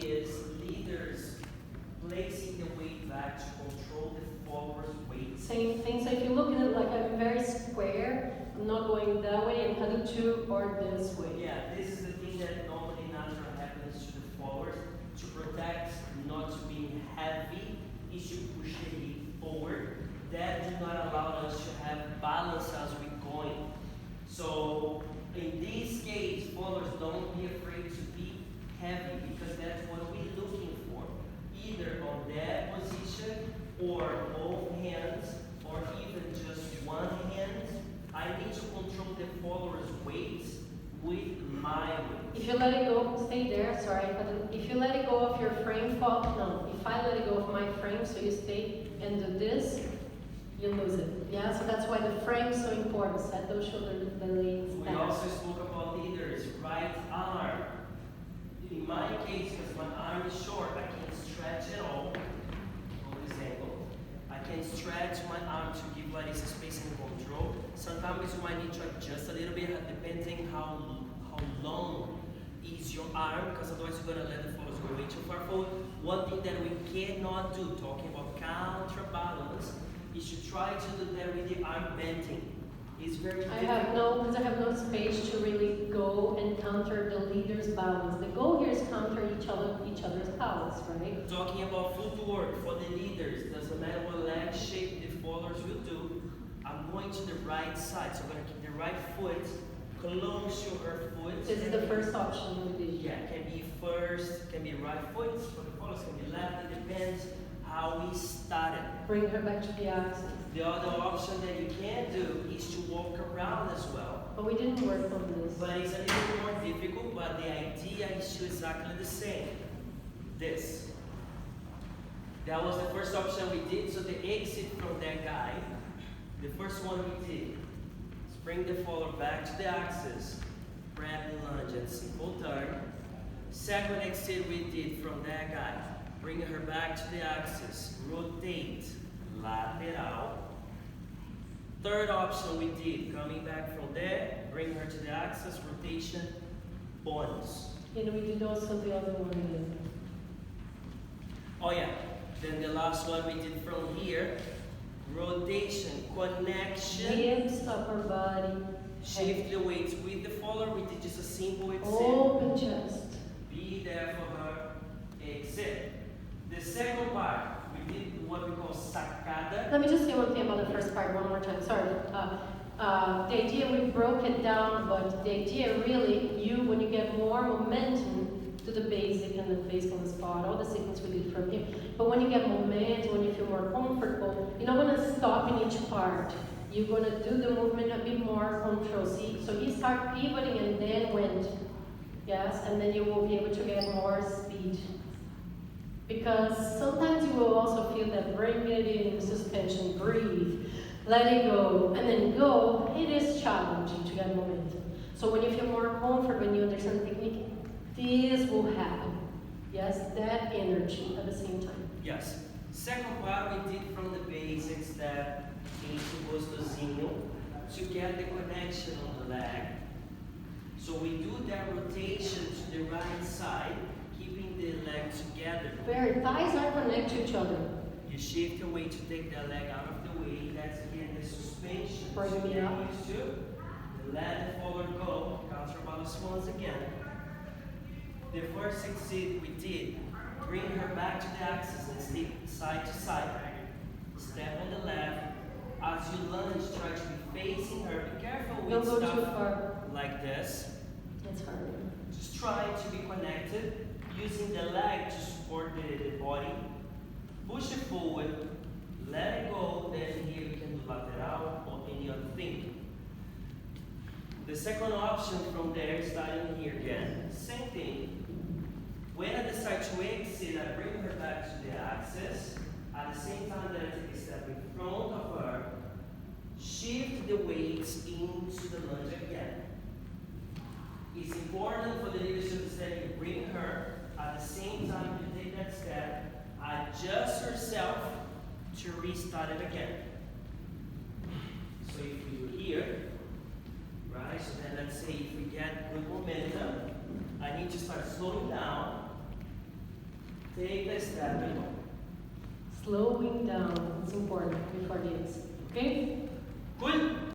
is leaders placing the weight back to control the followers' weight. Same thing. So if you look at it like I'm very square, I'm not going that way, I'm heading to or this way. Yeah, this is the thing that normally natural happens to the followers. To protect not to being heavy, is to push the hip forward. That do not allow us to have balance as we're going. So in this case, followers, don't be afraid to be heavy because that's what we're looking for. Either on that position or both hands or even just one hand. I need to control the follower's weight with my weight. If you let it go, stay there, sorry. But if you let it go of your frame, if I let it go of my frame, so you stay and do this, you lose it. Yeah, so that's why the frame is so important. Set those shoulder blades We back. also spoke about leaders, right arm. In my case, because my arm is short, I can't stretch at all on this angle. I can stretch my arm to give Larissa space and control. Sometimes you might need to adjust a little bit depending how long is your arm, because otherwise you're going to let the followers go way too far forward. One thing that we cannot do, talking about counterbalance, is to try to do that with the arm bending. It's very difficult. I have no space to really go and counter the leader's balance. The goal here is counter each other's balance, right? Talking about footwork for the leaders, doesn't matter what leg shape the followers will do. I'm going to the right side, so I'm going to keep the right foot close to her foot. This is the first option we did. Yeah, can be first, can be right foot, for the followers can be left, it depends how we started. Bring her back to the axis. The other option that you can do is to walk around as well. But we didn't work on this. But it's a little more difficult, but the idea is still exactly the same. This. That was the first option we did, so the exit from that guy, the first one we did is bring the follower back to the axis, grab the lunge and simple turn. Second exit we did from that guy, bring her back to the axis, rotate, lateral. Third option we did, coming back from there, bring her to the axis, rotation, bonus. And we did also the other one again. Oh yeah, then the last one we did from here, rotation, connection, Hips, upper body, shift the weights with the follower, we did just a simple exit. open chest. Be there for her, exit. The second part, we did what we call sacada. Let me just say one thing about the first part one more time. Sorry. The idea, we broke it down, but the idea really, when you get more momentum to the basic and the basic on the spot, all the sequence we did from here. But when you get momentum, when you feel more comfortable, you're not going to stop in each part. You're going to do the movement a bit more control. See, so you start pivoting and then went, yes, and then you will be able to get more speed. Because sometimes you will also feel that bring it in suspension, breathe, let it go, and then go. It is challenging to get momentum. So when you feel more comfortable and you understand the technique, this will happen. Yes, that energy at the same time. Yes. Second part we did from the basics that into gostosinho to get the connection on the leg. So we do that rotation to the right side, keeping the leg together. Where thighs are connected to each other. You shift your weight to take that leg out of the way. That's again the suspension. Bring So me get up. used to. Let the forward go. Counterbalance once again. The first exit we did, bring her back to the axis and step side to side. Step on the left. As you lunge, try to be facing her. Be careful with Don't go stuff too far. like this. It's hard. Just try to be connected, using the leg to support the body. Push it forward, let it go, then here you can do lateral or any other thing. The second option from there, starting here again, same thing. When I decide to exit, I bring her back to the axis. At the same time that I take a step in front of her, shift the weights into the lunge again. It's important for the leadership that you bring her, at the same time you take that step, adjust yourself to restart it again. So if you're here, right, so then let's say if we get good momentum, I need to start slowing down, Take a step in. Slowing down, it's important before this, okay? Cool?